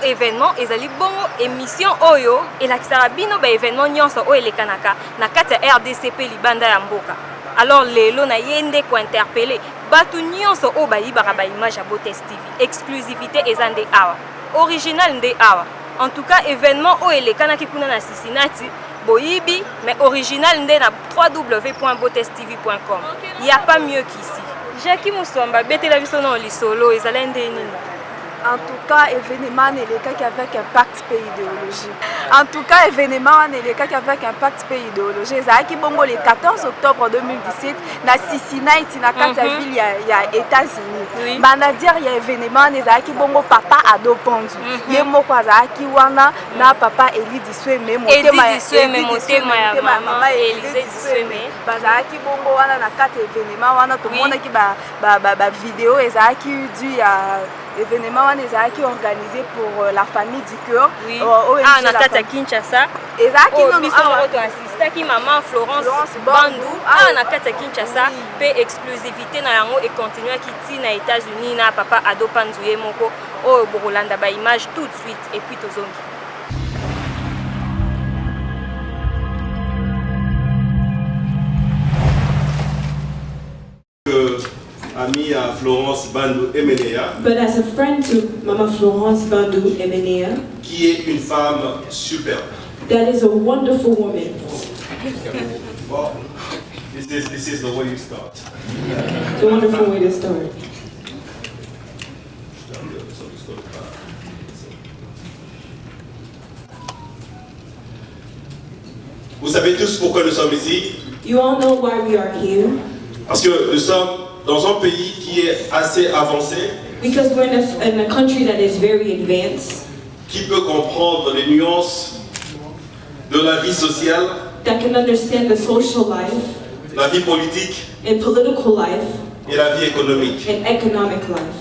événement ezali bongo émission oyo elakisaka bino ba événement nyonso oyo elekanaka na kati ya RDC pe libanda ya mboka. Alors lelo na yende ko interpeller batu nyonso oyo bayibaka ba image ya Botes TV. Exclusivité eza nde awa. Original nde awa. En tout cas événement oyo elekanaki kuna na Cincinnati boyibi mais original nde na www.botestv.com. Il y a pas mieux qu'ici. Jackie Moussouamba betela biso na lisolo ezala nde nini? En tout cas, événement n'est le cas qu'avec impact pays idéologique. En tout cas, événement n'est le cas qu'avec impact pays idéologique. Zaki Bongo le 14 octobre 2017, na Cincinnati, na kata ville il y a États-Unis. Manadir il y a événement né Zaki Bongo papa ado pondu. Yemo kwa Zaki wana na papa Eli Diswe même maman Eli Diswe Bazaki Bongo wana na kata événement wana tout le monde qui ba vidéo Zaki dû à événement qui est organisé pour la famille du cœur. Oui. Na kata Kinshasa. Ezaki assistaki maman Florence Bandou. Na kata Kinshasa pe exclusivité na yango et continuer kiti na États-Unis na papa ado panzuye moko o Borolanda ba image tout de suite et puis tozongi. Ami à Florence Bandou Emenea, but as a friend to Mama Florence Bandou Emenea, qui est une femme superbe. That is a wonderful woman. Well, this is the way you start. It's a wonderful way to start. Vous savez tous pourquoi nous sommes ici? You all know why we are here. Parce que nous sommes dans un pays qui est assez avancé, because we're in a country that is very advanced, qui peut comprendre les nuances de la vie sociale, that can understand the social life, la vie politique and political life, et la vie économique. and economic life.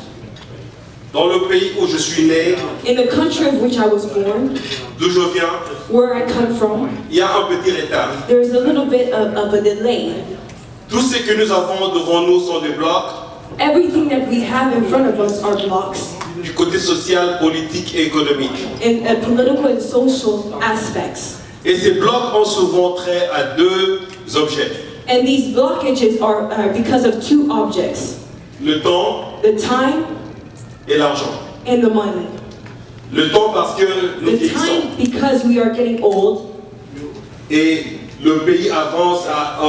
Dans le pays où je suis né, In the country of which I was born, d'où je viens, where I come from, il y a un petit retard. there's a little bit of a delay. Tout ce que nous avons devant nous sont des blocs. Everything that we have in front of us are blocks Du côté social, politique et économique. in political and social aspects. Et ces blocs ont souvent trait à deux objets. And these blockages are because of two objects: Le temps the time et l'argent. and the money. Le temps parce que nous The vieillissons. time because we are getting old, Et le pays avance à,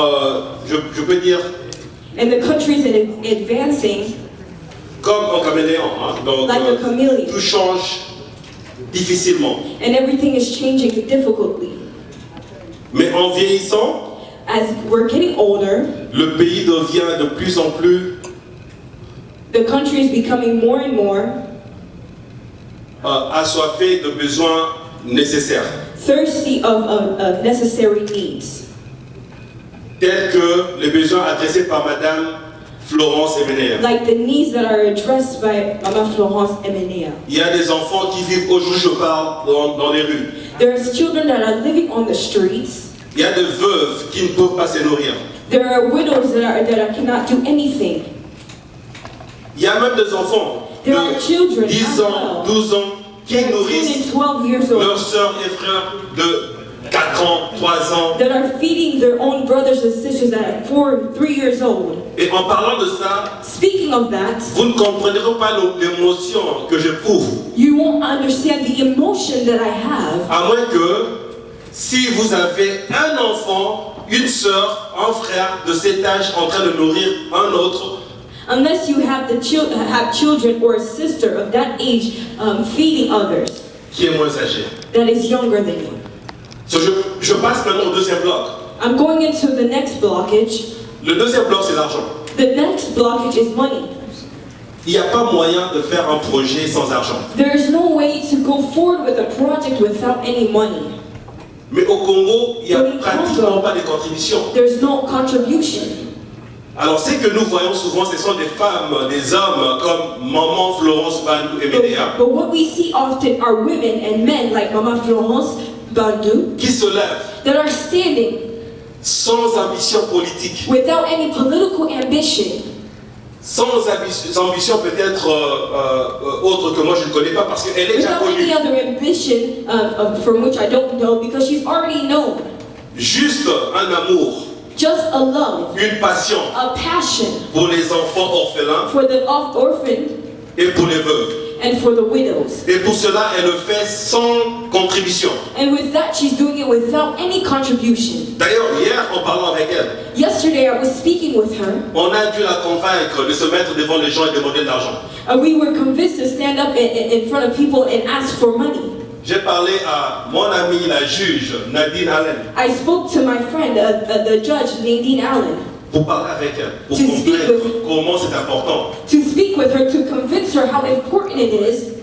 je peux dire, and the country is advancing comme un caméléon. Hein? Donc, like a chameleon, tout change difficilement. and everything is changing difficultly. Mais en vieillissant, As we're getting older, le pays devient de plus en plus the country is becoming more and more assoiffé de besoins nécessaires, thirsty of necessary needs, tels que les besoins adressés par Madame Florence Emenea. like the needs that are addressed by Mama Florence Emenea. Il y a des enfants qui vivent aujourd'hui, je parle, dans les rues. There's children that are living on the streets. Il y a des veuves qui ne peuvent pas se nourrir. There are widows that cannot do anything. Il y a même des enfants There are children de 10 ans, 12 ans qui that are 10 nourrissent and 12 years leurs old sœurs et frères de 4 ans, 3 ans. that are feeding their own brothers and sisters that are 4 and 3 years old. Et en parlant de ça, Speaking of that, vous ne comprendrez pas l'émotion que j'éprouve. you won't understand the emotion that I have À moins que, si vous avez un enfant, une sœur, un frère de cet âge en train de nourrir un autre, unless you have children or a sister of that age feeding others qui est moins âgé. that is younger than you. So, je passe maintenant au deuxième bloc. I'm going into the next blockage. Le deuxième bloc, c'est l'argent. The next blockage is money. Il n'y a pas moyen de faire un projet sans argent. There is no way to go forward with a project without any money. Mais au Congo, il n'y a pratiquement pas de contribution. There's no contribution. Alors, ce que nous voyons souvent, ce sont des femmes, des hommes comme Maman Florence Bandou Emenea But what we see often are women and men like Mama Florence Bandou qui se lèvent that are standing sans ambition politique, without any political ambition, sans ambition peut-être autre que moi je ne connais pas parce qu'elle est déjà Without any connue. other ambition from which I don't know, because she's already known. Juste un amour, Just a love, une passion a passion pour les enfants orphelins for the orphaned et pour les veuves. and for the widows. Et pour cela, elle le fait sans contribution. And with that, she's doing it without any contribution. D'ailleurs, hier, en parlant avec elle, Yesterday, I was speaking with her. on a dû la convaincre de se mettre devant les gens et demander de l'argent. We were convinced to stand up in front of people and ask for money. J'ai parlé à mon amie, la juge Nadine Allen, I spoke to my friend, the judge, Nadine Allen, pour parler avec elle, pour To speak comprendre with- comment c'est important to speak with her, to convince her how important it is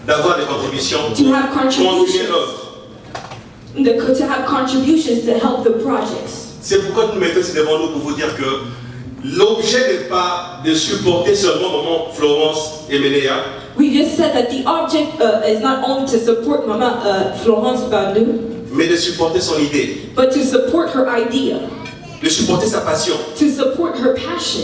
d'avoir des contributions To pour have continuer contributions. l'œuvre. to have contributions to help the projects. C'est pourquoi nous mettons ici devant nous pour vous dire que l'objet n'est pas de supporter seulement maman Florence et Ménéa, We just said that the object is not only to support Mama Florence Bandu, mais de supporter son idée, but to support her idea, de supporter sa passion, to support her passion,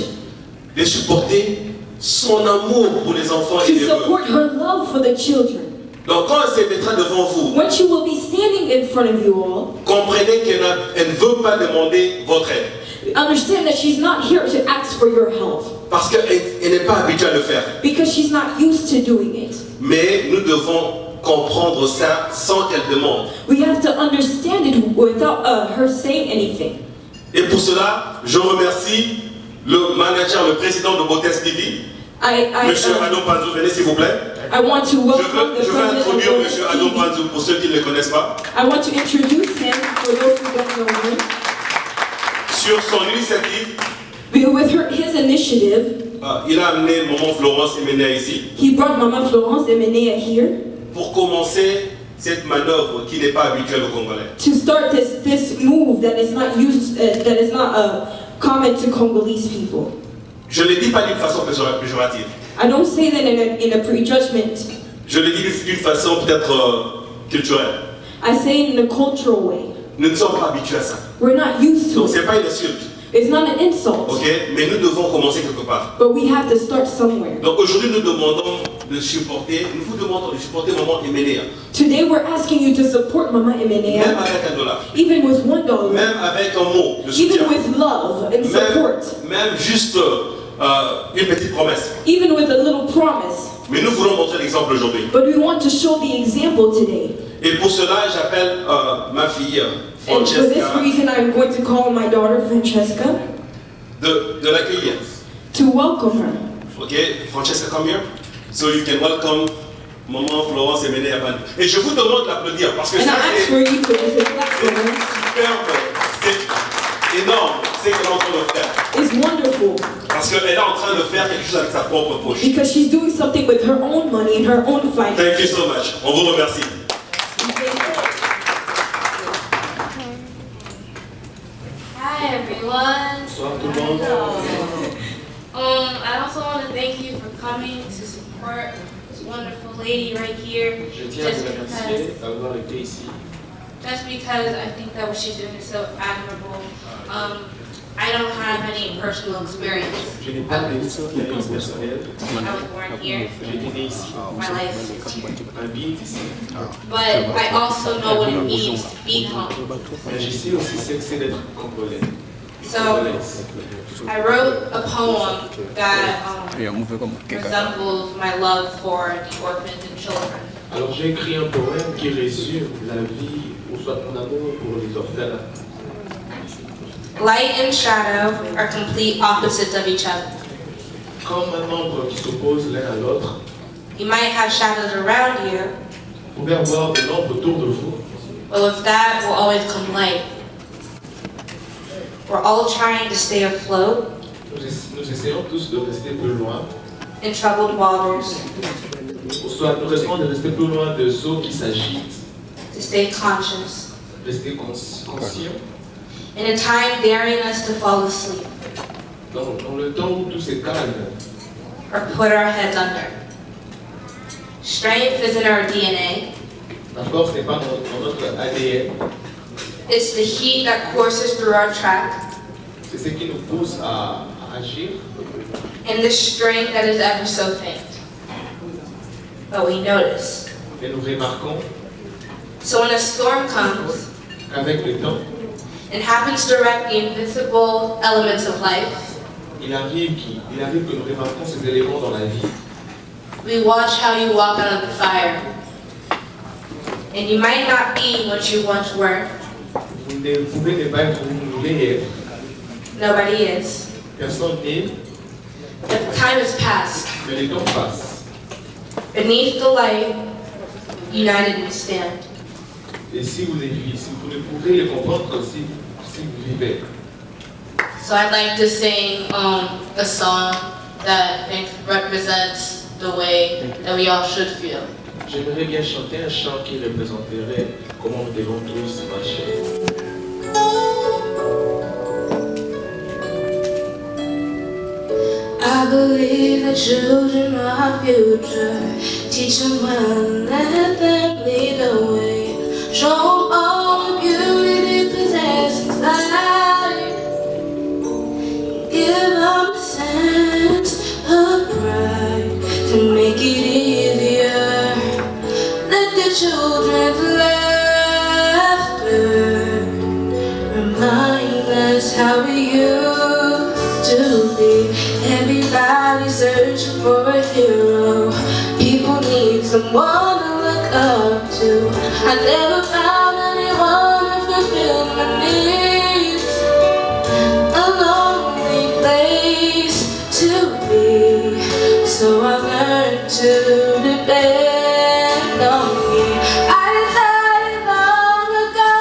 de supporter son amour pour les enfants et to les veuves. support her love for the children. Donc quand elle se mettra devant vous, When she will be standing in front of you all, comprenez qu'elle ne veut pas demander votre aide. understand that she's not here to ask for your help, Parce qu'elle n'est pas habituée à le faire. because she's not used to doing it. Mais nous devons comprendre ça sans qu'elle demande. We have to understand it without her saying anything. Et pour cela, je remercie le manager, le président de Botes TV, Monsieur Adon Panzou. Venez s'il vous plaît. I want to welcome the Je veux introduire president Monsieur of Adon TV. Panzou pour ceux qui ne le connaissent pas. I want to introduce him for those who don't know him. Sur son initiative, With his initiative, il a amené Maman Florence et Ménéa ici he brought Mama Florence and Menea here pour commencer cette manœuvre qui n'est pas habituelle aux Congolais. to start this move that is not used, that is not common to Congolese people. Je ne le dis pas d'une façon péjorative. I don't say that in a prejudgment. Je le dis d'une façon peut-être culturelle. I say it in a cultural way. Nous ne sommes pas habitués à ça. We're not used to Donc ce it. n'est pas une insulte. It's not an insult, Ok, mais nous devons commencer quelque part. but we have to start somewhere. Donc aujourd'hui, nous demandons de supporter, nous vous demandons de supporter Maman Eménéa, Today we're asking you to support Mama même Emenea, avec $1, even with $1, même avec un mot de soutien, even with love and support, même juste une petite promesse. even with a little promise. Mais nous voulons montrer l'exemple aujourd'hui. But we want to show the example today. Et pour cela, j'appelle ma fille And for this Francesca reason, I'm going to call my daughter Francesca de l'accueillir. to welcome her. Ok, Francesca, come here. So you can welcome Maman Florence Eménéa Bandu. Et je vous demande d'applaudir parce que And ça I ask c'est for you to clap for her. superbe, c'est énorme, c'est qu'elle est en train de faire. It's wonderful Parce qu'elle est en train de faire quelque chose avec sa propre poche. because she's doing something with her own money and her own Thank you finances. so much. On vous remercie. Hi everyone. Bonsoir tout le monde. I also want to thank you for coming to support this wonderful lady right here. Je tiens à vous remercier d'avoir été ici. Just because I think that what she's doing is so admirable. I don't have any personal experience. Je n'ai pas d'expérience personnelle. I was born here. J'ai été né ici. My life is here. Ma vie est ici. But I also know what it means to be Congolese. Mais je sais aussi ce que c'est d'être congolais. So I wrote a poem that resembles my love for the orphans and children. Alors j'ai écrit un poème qui résume la vie, ou soit mon amour pour les orphelins. Light and shadow are complete opposites of each other. Comme un ombre qui s'oppose l'un à l'autre, You might have shadows around you, vous pouvez avoir de l'ombre autour de vous, but with that will always come light. We're all trying to stay afloat nous essayons tous de rester plus loin, in troubled waters, ou soit nous essayons de rester plus loin des eaux qui s'agitent, to stay conscious. rester conscient. In a time daring us to fall asleep Dans le temps où tout se calme, or put our heads under. Strength is in our DNA. la force n'est pas dans notre ADN, It's the heat that courses through our track. c'est ce qui nous pousse à agir. and the string that is ever so faint. But we notice. Et nous remarquons So when a storm comes, qu'avec le temps, it happens to wreck the invisible elements of life. il arrive que nous remarquons ces éléments dans la vie. We watch how you walk out of the fire. And you might not be what you once were. Vous pouvez ne pas être où vous voulez être. Nobody is. Personne n'est, But time has passed. mais le temps passe. Beneath the light, united we stand. Et si vous ne pouvez le comprendre si vous vivez. So I'd like to sing a song that represents the way that we all should feel. J'aimerais bien chanter un chant qui représenterait comment nous devons tous marcher. I believe the children are our future. Teach them well, let them lead the way. Show them all the beauty they possess inside. Give them a sense of pride to make it easier. Let the children's laughter remind us how we used to be. Everybody searching for a hero. People need someone to look up to. I never found anyone to fulfill my needs. A lonely place to be. So I learned to depend on me. I decided long ago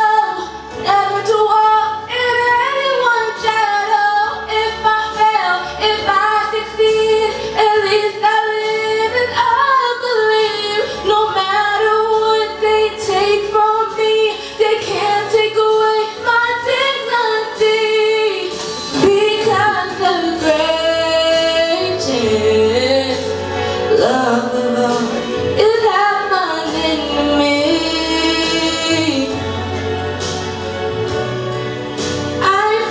never to walk in anyone's shadow. If I fail, if I succeed, at least I live and I believe. No matter what they take from me, they can't take away my dignity. Because the greatest love of all is happening to me. I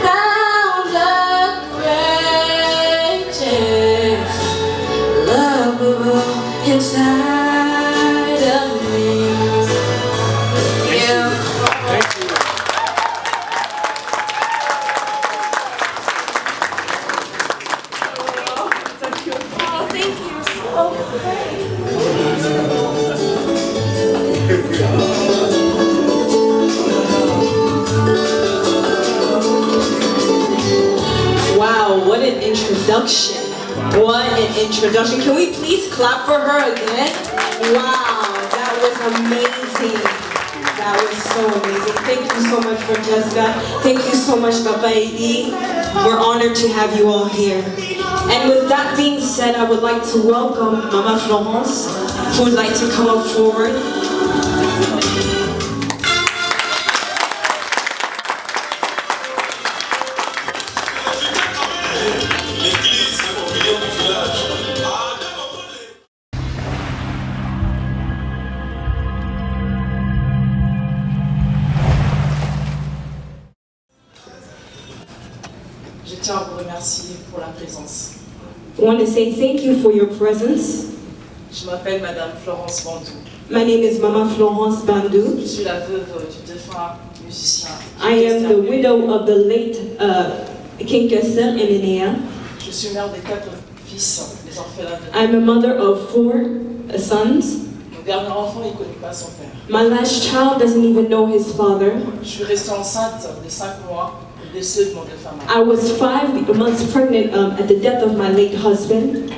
found the greatest love of all inside of me. Yeah. Wow, what an introduction. What an introduction. Can we please clap for her again? Wow, that was amazing. That was so amazing. Thank you so much, Francesca. Thank you so much, Papa Edi. We're honored to have you all here. And with that being said, I would like to welcome Mama Florence, who would like to come up forward. L'église au milieu du village. Je tiens à vous remercier pour la présence. I want to say thank you for your presence. Je m'appelle Madame Florence Bandou. My name is Mama Florence Bandou. Je suis la veuve du défunt musicien. I am the widow of the late King Kessel Eminea. Je suis mère des 4 fils, des orphelins de I'm a mother of 4 sons. Mon dernier enfant, il ne connaît pas son père. My last child doesn't even know his father. Je suis restée enceinte de 5 mois du décès de mon défunt mari. I was 5 months pregnant at the death of my late husband.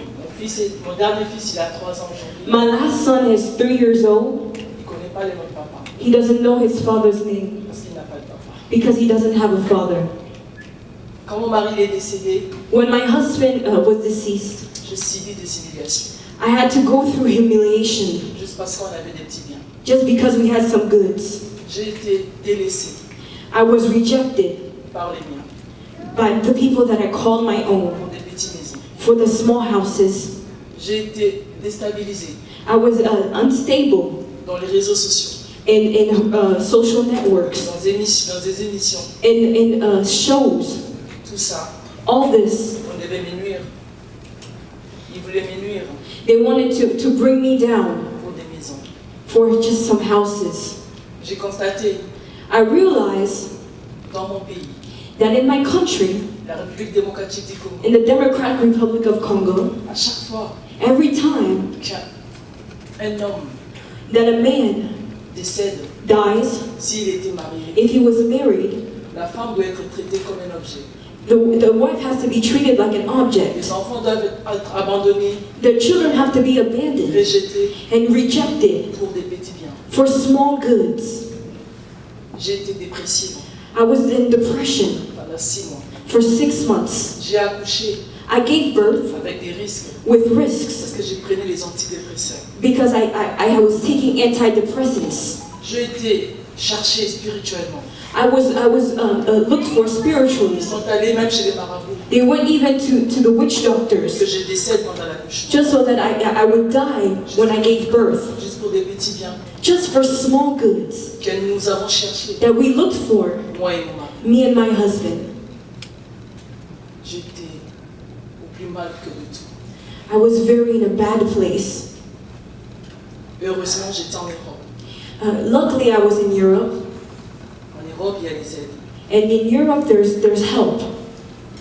Mon dernier fils, il a 3 ans aujourd'hui. My last son is 3 years old. Il ne connaît pas les noms de papa He doesn't know his father's name parce qu'il n'a pas de papa. because he doesn't have a father. Quand mon mari est décédé, When my husband was deceased, j'ai subi des humiliations. I had to go through humiliation Juste parce qu'on avait des petits biens. just because we had some goods. J'ai été délaissée I was rejected par les miens by the people that I called my own pour des petites maisons. for the small houses. J'ai été déstabilisée I was unstable dans les réseaux sociaux, in social networks, dans des émissions. in shows. Tout ça, All this, on devait me nuire. They wanted to bring me down pour des maisons. for just some houses. J'ai constaté I realized dans mon pays, that in my country, la République démocratique du Congo, in the Democratic Republic of Congo, à chaque fois every time qu'un homme that a man décède, dies, s'il était marié, if he was married, la femme doit être traitée comme un objet. the wife has to be treated like an object. Les enfants doivent être abandonnés, The children have to be abandoned rejetés and rejected pour des petits biens. for small goods. J'ai été dépressive I was in depression pendant 6 mois. for 6 months. J'ai accouché I gave birth avec des risques with parce risks que j'ai pris les antidépresseurs. because I was taking antidepressants. J'ai été cherchée spirituellement. I was looked for spiritually. Ils sont allés même chez les marabouts They went even to the witch que doctors je décède pendant l'accouchement. just so that I would die when I gave birth. Juste pour des petits biens Just for small goods que nous avons cherchés, that we looked for, moi et mon mari. me and my husband. J'étais au plus mal que de tout. I was very in a bad place. Heureusement, j'étais en Europe. Luckily, I was in Europe, En Europe, il y a des aides. and in Europe there's help.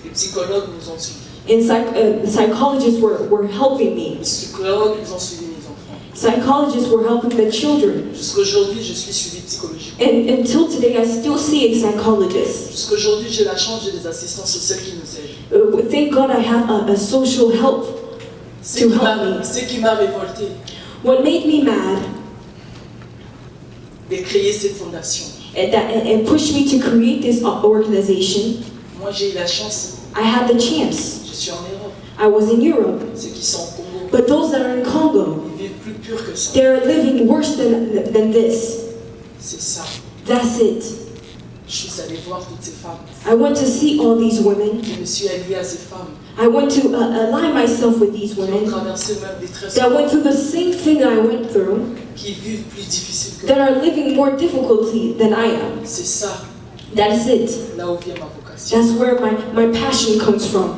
Les psychologues nous ont suivis. And psychologists were helping me. Les psychologues nous ont suivis mes enfants. Psychologists were helping the children. Jusqu'aujourd'hui, je suis suivi psychologiquement. And until today, I still see a psychologist. Jusqu'aujourd'hui, j'ai la chance, j'ai des assistants sociaux qui nous aident. Thank God I have a social help Ce to qui help m'a- me. ce qui m'a révolté What made me mad de créer cette fondation. and pushed me to create this organization, Moi, j'ai eu la chance, I had the chance. je suis en Europe. I was in Europe. Ceux qui sont au Congo, But those that are in Congo, ils vivent plus pur que ça. they're living worse than this. C'est ça. That's it. Je suis allé voir toutes ces femmes. I went to see all these women. Je me suis allié à ces femmes I went to align myself with these qui ont women traversé même des très that went through the same thing I went through, qui vivent plus difficile que that moi. are living more difficulty than I am. C'est ça, That is it. là où vient ma vocation. That's where my passion comes from.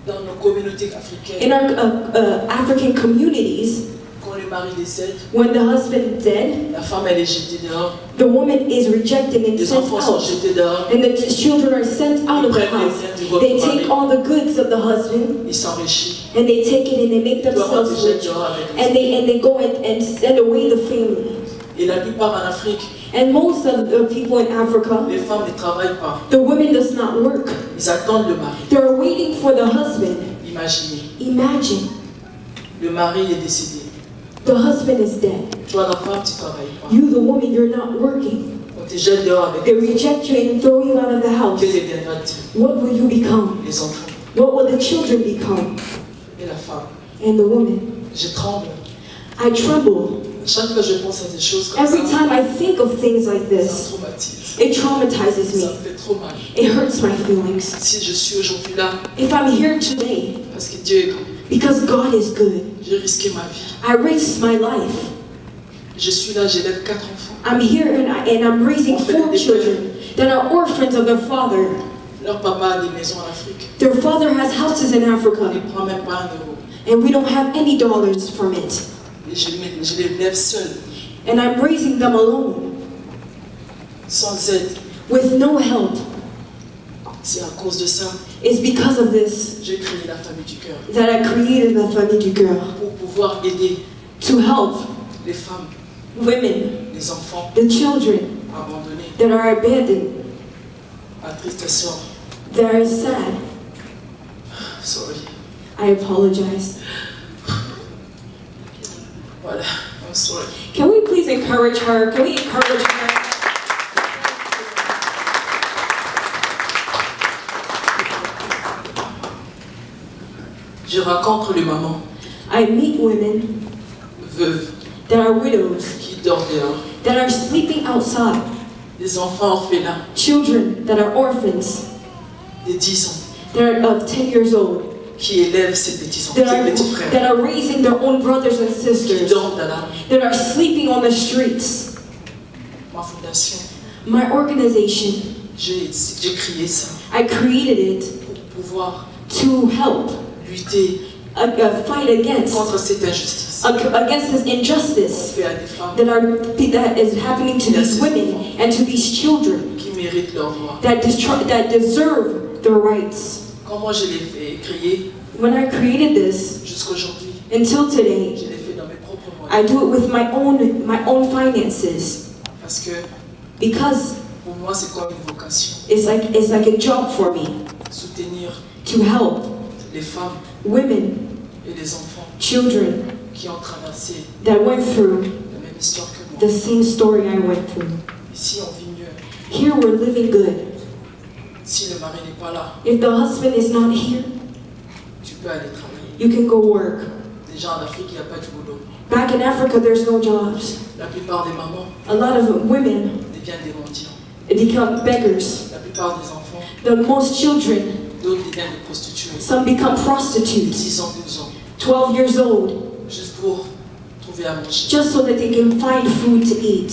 Dans nos communautés africaines, In our African communities, quand le mari décède, when the husband is dead, la femme elle est jetée dehors, the woman is rejected and les sent enfants sont out. jetés dehors, And the children are sent out of the house. They take all the goods of the husband ils s'enrichissent. and they take it and they make Ils doivent themselves être rich. jetés dehors avec les And they go and send away the family. Et la plupart en Afrique, And most of the people in Africa, les femmes ne travaillent pas. the women does not work. Ils attendent le mari. They're waiting for the husband. Imaginez, Imagine, le mari est décédé. the husband is dead. Toi, la femme, tu ne travailles pas. You, the woman, you're not working. On te jette dehors avec They reject you and throw you out of the house. quel deviendra-t-il? What will you become? Les enfants What will the children become? et la femme. And the woman. Je tremble. I tremble. Chaque fois que je pense à des choses comme Every ça, time I think of things like ça me this, traumatise. it traumatizes Ça me. me fait trop mal. It hurts my feelings. Si je suis aujourd'hui là, If I'm here today, parce que Dieu est grand, because God is good, j'ai risqué ma vie. I risked my life. Je suis là, j'élève 4 enfants. I'm here and I'm raising 4 children that are orphans of their father. Leur papa a des maisons en Afrique. Their father has houses in On Africa, ne prend même pas 1 euro. and we don't have any dollars from it. Et je les lève seul, And I'm raising them alone, sans aide. with no help. C'est à cause de ça It's because of this que j'ai créé la famille du cœur. that I created the Famille du Cœur, Pour pouvoir aider to help les femmes, women, les enfants the children abandonnés that are abandoned, à triste sort. that are sad. Sorry. I apologize. Voilà. I'm sorry. Can we please encourage her? Can we encourage her? Je rencontre les mamans I meet women veuves that are widows, qui dorment dehors, that are sleeping outside, des enfants orphelins children that are orphans, de 10 ans that are of 10 years old, qui élèvent ces petits frères that are raising their own brothers and qui sisters, dorment dans la rue. that are sleeping on the streets. Ma fondation, My organization, j'ai créé ça I created it pour pouvoir to help, lutter fight against contre cette injustice. Against this injustice Fait à des femmes that is happening to these women and to these children qui méritent leurs droits. that deserve their rights. Quand moi je l'ai fait créer, When I created this, jusqu'aujourd'hui, until today, je l'ai fait dans mes propres I moyens. do it with my own finances Parce que because pour moi c'est comme une vocation. it's like a job for me Soutenir to help les femmes women, et les enfants children qui ont traversé that went through la même histoire que moi. the same story I went through. Ici on vit mieux. Here we're living good. Si le mari n'est pas là, If the husband is not here, tu peux aller travailler. you can go work. Déjà en Afrique, il n'y a pas de boulot. Back in Africa, there's no jobs. La plupart des mamans A lot of women deviennent des mendiants. become beggars. La plupart des enfants, The most children, d'autres deviennent des prostituées. some become prostitutes, 10 ans, 12 ans. 12 years old, Juste pour trouver à manger. just so that they can find food to eat.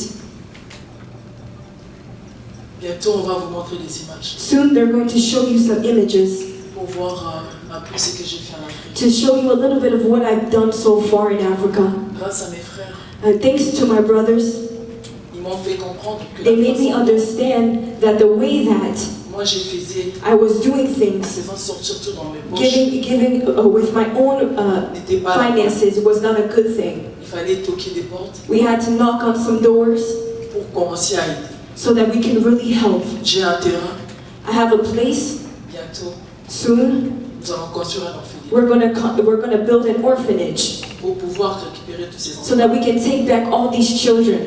Bientôt, on va vous montrer des images Soon they're going to show you some images pour voir un peu ce que j'ai fait en Afrique. to show you a little bit of what I've done so far in Africa. Grâce à mes frères, Thanks to my brothers, ils m'ont fait comprendre que they la made me façon understand that the way that moi j'ai faisais, I was doing things, faisant sortir tout dans mes poches, giving with my own n'était pas là. finances was not a good thing. Il fallait toquer des portes We had to knock on some doors pour commencer à aider. so that we can really help. J'ai un terrain, I have a place. bientôt, Soon nous allons construire un orphelinat we're gonna build an orphanage pour pouvoir récupérer tous ces so enfants. that we can take back all these children.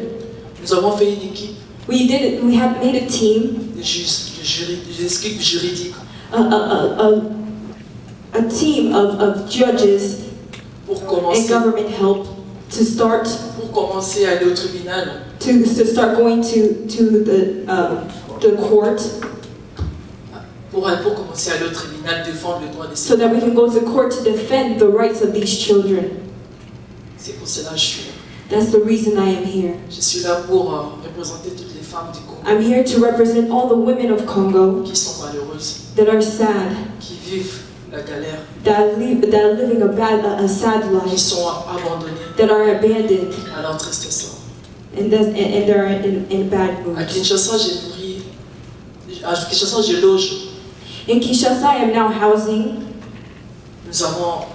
Nous avons fait une équipe We had made a team, de juges, des équipes juridiques a team of judges pour and commencer, government help to start à aller au tribunal to start going to the court pour commencer à aller au tribunal défendre le droit des so that we can go to court to defend the rights of these children. C'est pour cela que je suis là. That's the reason I am here. Je suis là pour représenter toutes les femmes du Congo I'm here to represent all the women of Congo qui sont malheureuses, that are sad, qui vivent la galère, that are living a sad qui life, sont abandonnées that are abandoned, à leur triste sort. and they're in bad À moods. Kinshasa, je loge. In Kinshasa, I am now housing. Nous avons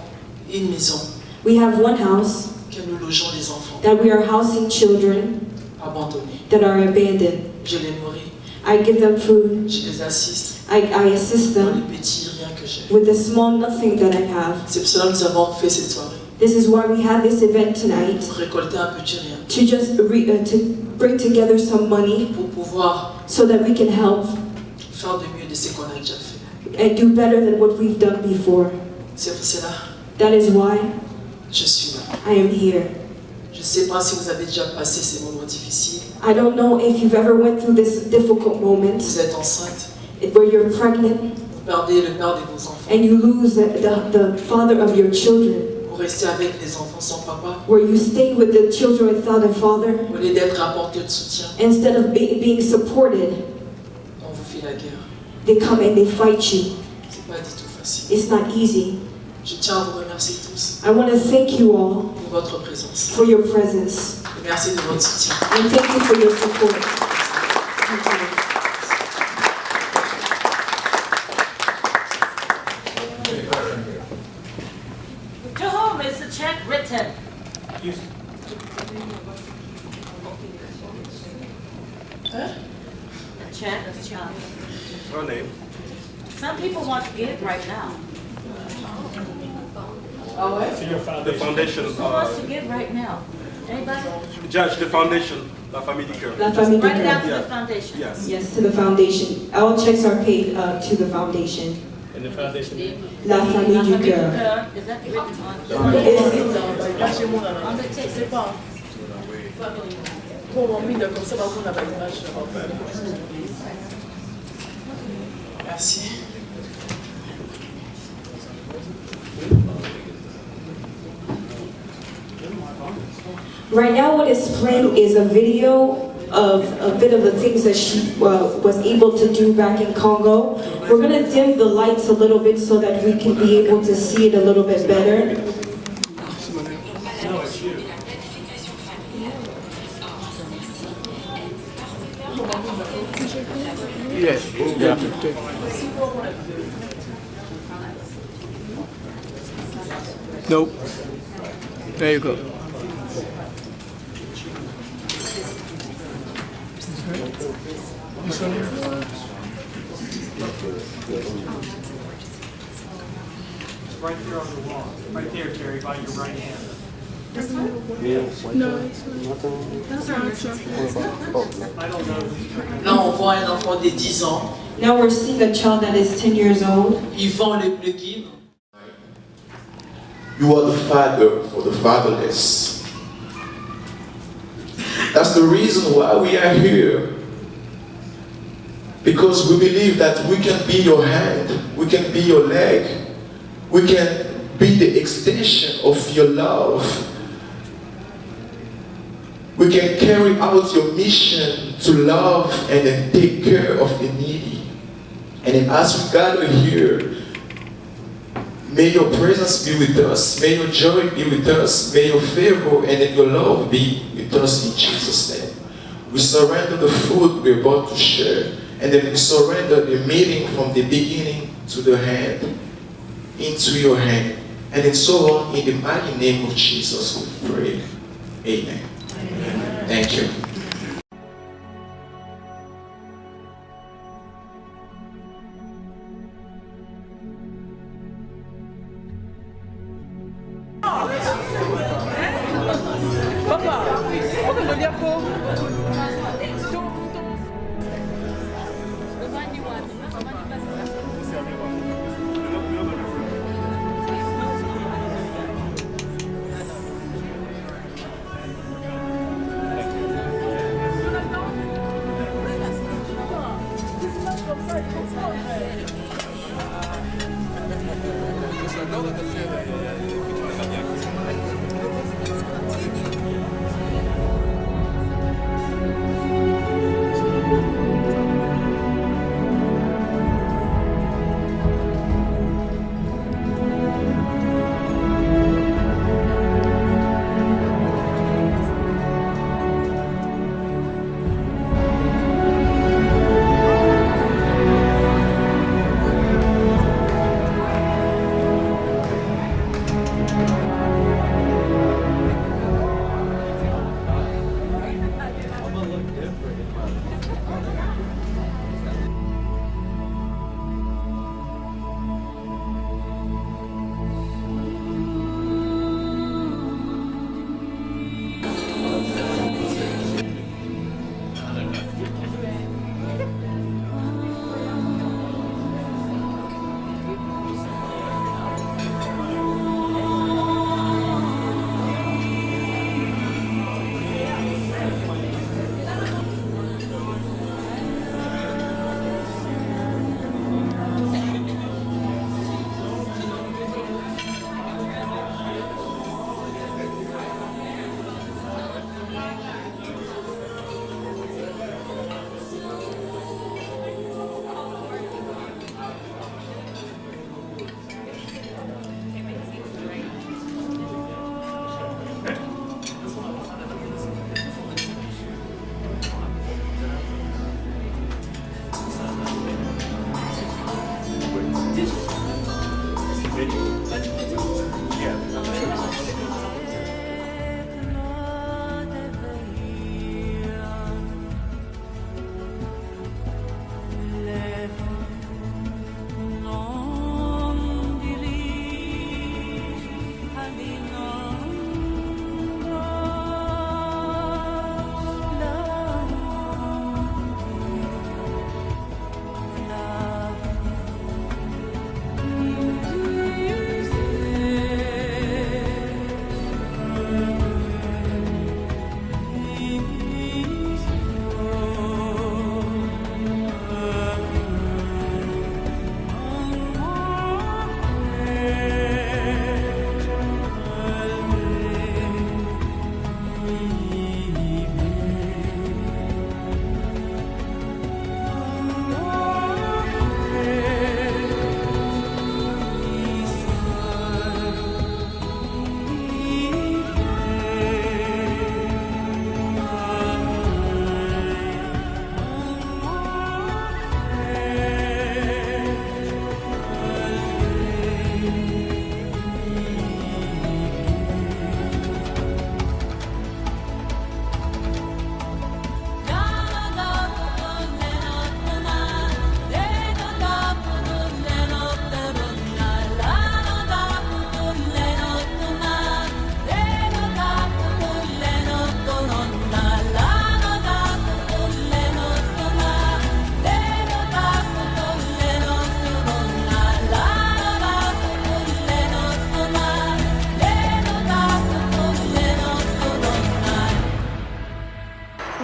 une maison We have one house que nous logeons les enfants that we are housing children abandonnés. that are abandoned. Je les nourris, I give them food. je les assiste I assist dans them les petits riens que j'ai. with the small nothing that I have. C'est pour cela que nous avons fait cette soirée, This is why we had this event tonight, pour récolter un petit rien, to just to bring together some money pour pouvoir so that we can help faire de mieux de ce qu'on a déjà fait. and do better than what we've done before. C'est pour cela That is why que je suis là. I am here. Je ne sais pas si vous avez déjà passé ces moments difficiles. I don't know if you've ever went through this difficult moment Vous êtes enceinte, where you're pregnant vous perdez le père de vos enfants, and you lose the father of your children, vous restez avec les enfants sans papa, where you stay with the children without a father. au lieu d'être apporté de soutien, Instead of being supported, on vous fait la guerre. they come and they fight you. C'est pas du tout facile. It's not easy. Je tiens à vous remercier tous I want to thank you all de votre présence. for your presence Et merci de votre soutien. and thank you for your support. Thank you. To whom is the check written? The check. Her name. Some people want to give right now. The foundation. Who wants to give right now? Anybody? Judge, the foundation. La Famille du Cœur. La Famille du Write it out Cœur. to Yeah. the foundation. Yes. Yes, to the foundation. All checks are paid to the foundation. And the foundation name? La Famille du Cœur. Is that written on? On the ticket. C'est pas. Pour mis de comme ça, on a pas d'image. Merci. Right now what is playing is a video a bit of the things that she was able to do back in Congo. We're going to dim the lights a little bit so that we can be able to see it a little bit better. Yes. Yeah. Nope. There you go. Right there on the wall. Right there, Terry, by your right hand. No, it's not. Là, on voit un enfant de 10 ans. Now we're seeing a child that is 10 years old. Il vend le guide. You are the father for the fatherless. That's the reason why we are here. Because we believe that we can be your hand, we can be your leg, we can be the extension of your love. We can carry out your mission to love and then take care of the needy. And then as we gather here, may your presence be with us, may your joy be with us, may your favor and then your love be with us in Jesus' name. We surrender the food we're about to share, and then we surrender the meeting from the beginning to the hand, into your hand. And then so on, in the mighty name of Jesus we pray. Amen. Amen. Thank you.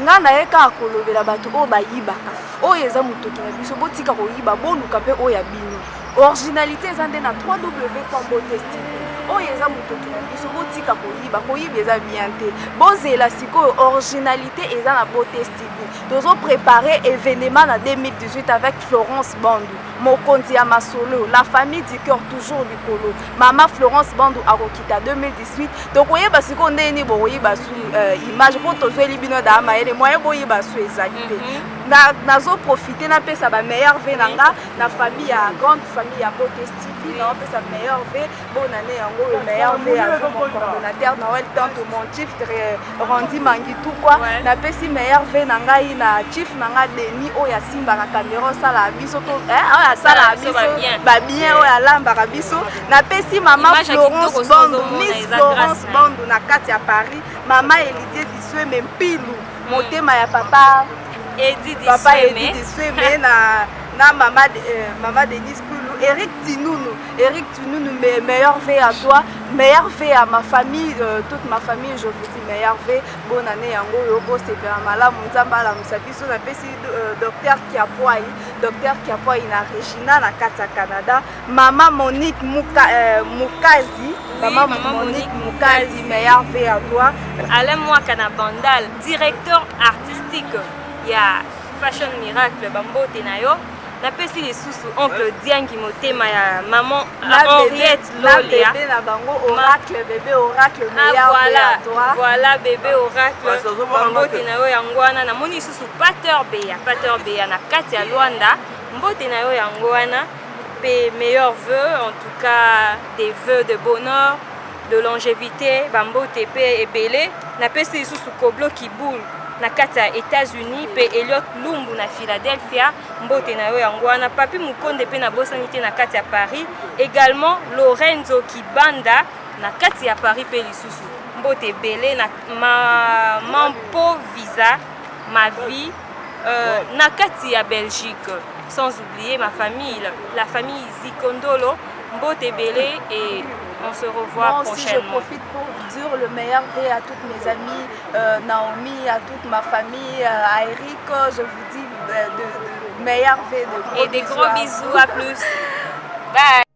nga naye kaka kolobela bato oyo bayibaka oyo eza motoki na biso botika koyiba boluka mpe oyo ya bino originalité eza nde na www.botestv oyo eza motoki na biso botika koyiba eza bien te bozela sikoyo originalité eza na Botestv tozoprépare événement na 2018 avec Florence Bandou mokonzi ya masolo la famille du cœur toujours likolo mama Florence Bandou akokita 2018 tokoyeba sikoyo ndeni bokoyiba su image mpo tozweli bino da mayele moye boyiba su ezali te nazoprofite napesa bameilleur ve na nga na famille ya grande famille ya Botestv naopesa meilleur ve bonane yango meilleur ve ya mon coordonnateur Noël Tanto mon chief Randy Mangitu kwa napesi meilleur ve na ngai na chief na nga Denis oyo asimbaka caméra osala biso to asala biso babien oyo alambaka biso napesi mama Florence Bandou Miss Florence Bandou na kati ya Paris mama Elidie Diswe mempilu motema ya papa Edi Diswe na mama Denise Poulou Eric Tinounu meilleur V à toi meilleur V à ma famille toute ma famille je vous dis meilleur V bonne année yango yobo sepela malamu nzamba la musabiso na pesi docteur Kiapoi na Regina na kata Canada mama Monique Mukazi maman Monique Mukazi meilleur V à toi Alain Mwaka na Bandal directeur artistique ya Fashion Miracle bambote na yo napesi lisusu oncle Diangi motema ya maman Henriette Lolia na bango oracle bébé oracle meilleur à toi voilà bébé oracle bambote na yo yangwana na moni lisusu pateur Beya na kati ya Luanda mbote na yo yangwana pe meilleurs vœux en tout cas des vœux de bonheur de longévité bambote pe ebele napesi lisusu Koblo Kiboul na kati ya États-Unis pe Elliot Lumbu na Philadelphia mbote na yo yangwana papi Mukonde pe na bosani te na kati ya Paris également Lorenzo Kibanda na kati ya Paris pe lisusu mbote belé na Mampo Visa ma vie na kati ya Belgique sans oublier ma famille la famille Zikondolo mbote belé et on se revoit prochainement. Je profite pour dire le meilleur V à toutes mes amies, Naomi, à toute ma famille, à Eric, je vous dis de meilleur V. Et des gros bisous, à plus. Bye.